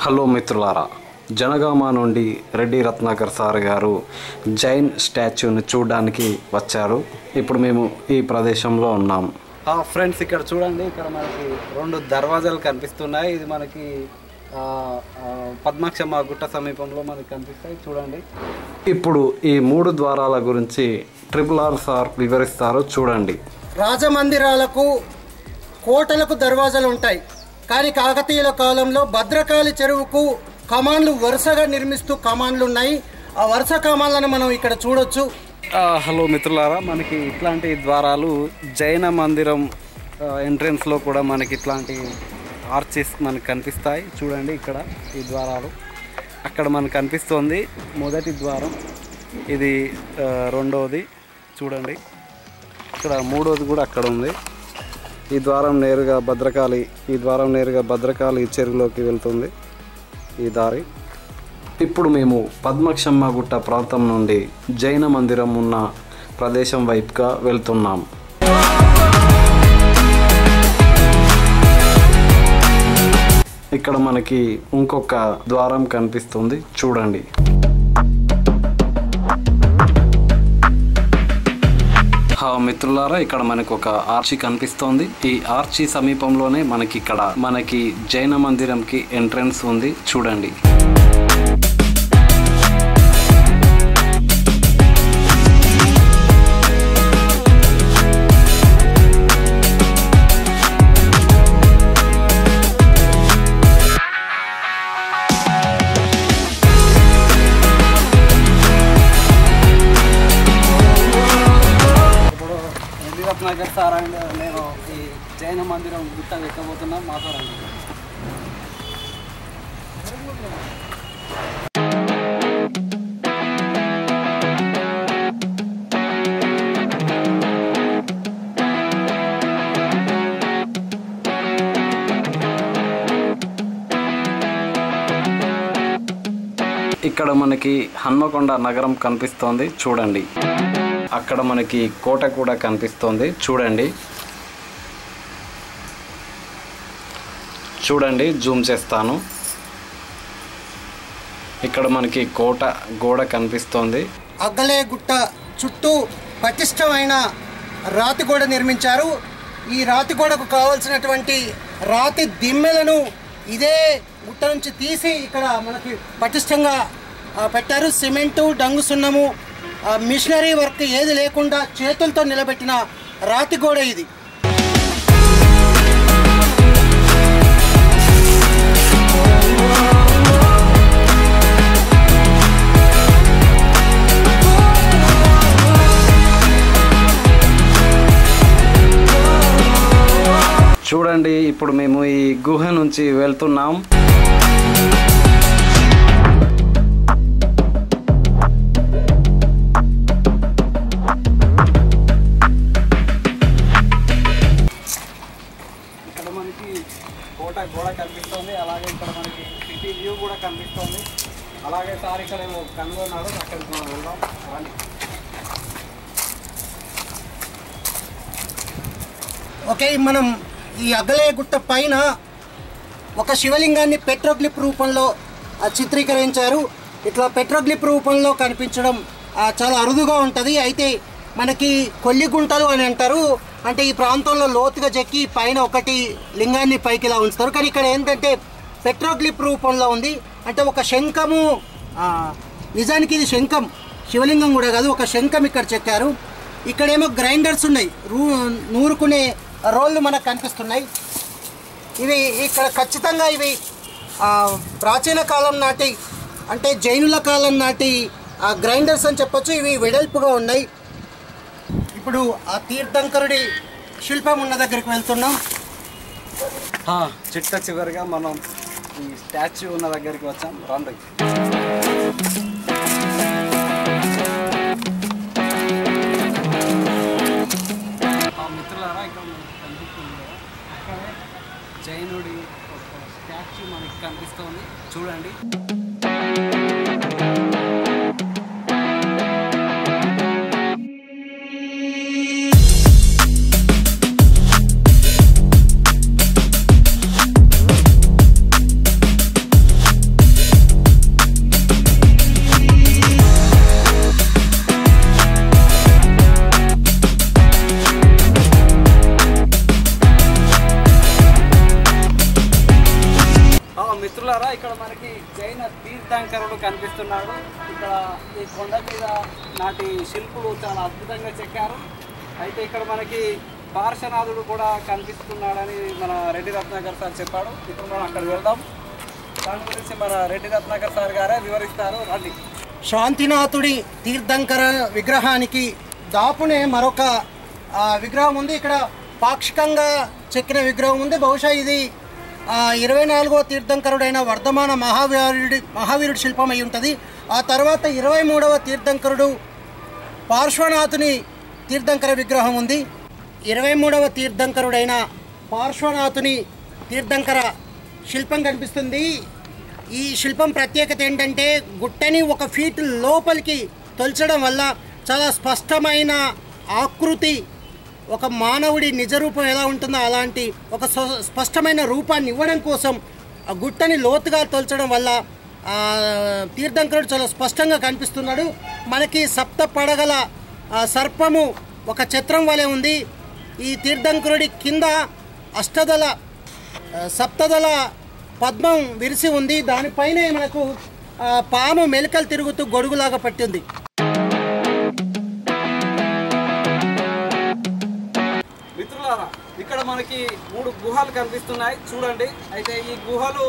Hello మిత్రులారా, జనగామ నుండి Reddy Ratnakar sir గారు జైన్ స్టాచ్యూని చూడడానికి వచ్చారు. ఇప్పుడు మేము ఈ ప్రదేశంలో ఉన్నాం. ఫ్రెండ్స్, ఇక్కడ చూడండి, ఇక్కడ మనకి 2 దర్వాజాలు కనిపిస్తున్నాయి. ఇది మనకి పద్మాక్షమ్మ గుట్ట సమీపంలో మనకి కనిపిస్తాయి. చూడండి, ఇప్పుడు ఈ 3 ద్వారాల గురించి RRR సార్ వివరిస్తారు. చూడండి. రాజమందిరాలకు కోటలకు దర్వాజాలు ఉంటాయి, కానీ కాకతీయుల కాలంలో భద్రకాళి చెరువుకు కమాన్లు వరుసగా నిర్మిస్తూ కమాన్లు ఉన్నాయి. ఆ వరుస కమాన్లను మనం ఇక్కడ చూడొచ్చు. హలో మిత్రులారా, మనకి ఇట్లాంటి ద్వారాలు జైన మందిరం ఎంట్రన్స్లో కూడా మనకి ఇట్లాంటి ఆర్చెస్ మనకు కనిపిస్తాయి. చూడండి, ఇక్కడ ఈ ద్వారాలు అక్కడ మనకు కనిపిస్తుంది. మొదటి ద్వారం ఇది, రెండవది చూడండి, ఇక్కడ మూడవది కూడా అక్కడ ఉంది. ఈ ద్వారం నేరుగా భద్రకాళి చెరువులోకి వెళ్తుంది ఈ దారి. ఇప్పుడు మేము పద్మాక్షమ్మ గుట్ట ప్రాంతం నుండి జైన మందిరం ఉన్న ప్రదేశం వైపుగా వెళ్తున్నాం. ఇక్కడ మనకి ఇంకొక ద్వారం కనిపిస్తుంది. చూడండి. మిత్రులారా, ఇక్కడ మనకు ఒక ఆర్చి కనిపిస్తోంది. ఈ ఆర్చి సమీపంలోనే మనకి జైన మందిరంకి ఎంట్రన్స్ ఉంది. చూడండి. రత్నాకర్ సార్ అండ్ నేను ఈ జైన మందిరం గుట్ట ఎక్కబోతున్నాం. మాట్లాడండి. ఇక్కడ మనకి హన్మకొండ నగరం కనిపిస్తోంది. చూడండి. అక్కడ మనకి కోట కూడా కనిపిస్తోంది. చూడండి, జూమ్ చేస్తాను. ఇక్కడ మనకి కోట గోడ కనిపిస్తోంది. అగ్గలే గుట్ట చుట్టూ పటిష్టమైన రాతి గోడ నిర్మించారు. ఈ రాతి గోడకు కావాల్సినటువంటి రాతి దిమ్మెలను ఇదే గుట్ట నుంచి తీసి ఇక్కడ మనకి పటిష్టంగా పెట్టారు. సిమెంటు, డంగు సున్నము, మిషనరీ వర్క్ ఏది లేకుండా చేతులతో నిలబెట్టిన రాతి గోడ ఇది. చూడండి, ఇప్పుడు మేము ఈ గుహ నుంచి వెళ్తున్నాం. కోట గోడ కనిపిస్తుంది. అలాగే ఇక్కడ మనకి సిటీ వ్యూ కూడా కనిపిస్తుంది. అలాగే సార్ ఇక్కడ ఏమో కనుగొన్నారు, అక్కడికి మనం వెళ్దాం. ఓకే, మనం ఈ అగ్గలే గుట్ట పైన ఒక శివలింగాన్ని పెట్రోగ్లిఫ్ రూపంలో చిత్రీకరించారు. ఇట్లా పెట్రోగ్లిఫ్ రూపంలో కనిపించడం చాలా అరుదుగా ఉంటుంది. అయితే మనకి కొల్లి గుంటలు అని అంటారు. అంటే ఈ ప్రాంతంలో లోతుగా చెక్కి పైన ఒకటి లింగాన్ని పైకి ఇలా ఉంచుతారు. కానీ ఇక్కడ ఏంటంటే పెట్రోగ్లిఫ్ రూపంలో ఉంది. అంటే ఒక శంఖము, నిజానికి ఇది శంఖం, శివలింగం కూడా కాదు, ఒక శంఖం ఇక్కడ చెక్కారు. ఇక్కడేమో గ్రైండర్స్ ఉన్నాయి, నూరుకునే రోళ్ళు మనకు కనిపిస్తున్నాయి. ఇవి ఇక్కడ ఖచ్చితంగా ఇవి ప్రాచీన కాలం నాటి, అంటే జైనుల కాలం నాటి గ్రైండర్స్ అని చెప్పొచ్చు. ఇవి వెడల్పుగా ఉన్నాయి. ఇప్పుడు ఆ తీర్థంకరుడి శిల్పం ఉన్న దగ్గరికి వెళ్తున్నాం. చిట్ట చివరిగా మనం ఈ స్టాచ్యూ ఉన్న దగ్గరికి వచ్చాం. రండి. మిత్రులారా, ఇక్కడ మనకి కనిపిస్తుంది కదా, అక్కడే జైనుడి ఒక స్టాచ్యూ మనకి కనిపిస్తుంది. చూడండి. మిత్రులారా, ఇక్కడ మనకి జైన తీర్థంకరుడు కనిపిస్తున్నాడు. ఇక్కడ ఈ కొండ మీద నాటి శిల్పులు చాలా అద్భుతంగా చెక్కారు. అయితే ఇక్కడ మనకి పార్శ్వనాథుడు కూడా కనిపిస్తున్నాడని మన రెడ్డి రత్నాకర్ సార్ చెప్పాడు. ఇప్పుడు మనం అక్కడ వెళ్దాం. దాని గురించి మన రెడ్డి రత్నాకర్ సార్ గారే వివరిస్తారు. రండి. శాంతినాథుడి తీర్థంకర విగ్రహానికి దాపునే మరొక విగ్రహం ఉంది. ఇక్కడ పాక్షికంగా చెక్కిన విగ్రహం ఉంది. బహుశా ఇది 24వ తీర్థంకరుడైన వర్ధమాన మహావీరుడి శిల్పం అయి ఉంటుంది. ఆ తర్వాత 23వ తీర్థంకరుడు పార్శ్వనాథుని తీర్థంకర విగ్రహం ఉంది. 23వ తీర్థంకరుడైన పార్శ్వనాథుని తీర్థంకర శిల్పం కనిపిస్తుంది. ఈ శిల్పం ప్రత్యేకత ఏంటంటే గుట్టని 1 ఫీట్ లోపలికి తొలచడం వల్ల చాలా స్పష్టమైన ఆకృతి, ఒక మానవుడి నిజరూపం ఎలా ఉంటుందో అలాంటి ఒక స్పష్టమైన రూపాన్ని ఇవ్వడం కోసం ఆ గుట్టని లోతుగా తొలచడం వల్ల తీర్థంకరుడు చాలా స్పష్టంగా కనిపిస్తున్నాడు. మనకి 7 పడగల సర్పము ఒక ఛత్రం వలె ఉంది. ఈ తీర్థంకరుడి కింద సప్తదళ పద్మం విరిసి ఉంది. దానిపైనే మనకు పాము మెలికలు తిరుగుతూ గొడుగులాగా పట్టింది. మిత్రులారా, ఇక్కడ మనకి 3 గుహలు కనిపిస్తున్నాయి చూడండి. అయితే ఈ గుహలు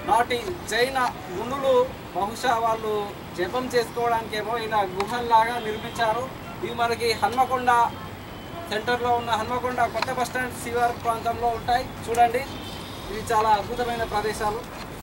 నాటి జైన గుండులు బహుశా వాళ్ళు జపం చేసుకోవడానికేమో ఇలా గుహల్లాగా నిర్మించారు. ఇవి మనకి హన్మకొండ సెంటర్లో ఉన్న హన్మకొండ కొత్త బస్టాండ్ శివారు ప్రాంతంలో ఉంటాయి చూడండి. ఇవి చాలా అద్భుతమైన ప్రదేశాలు.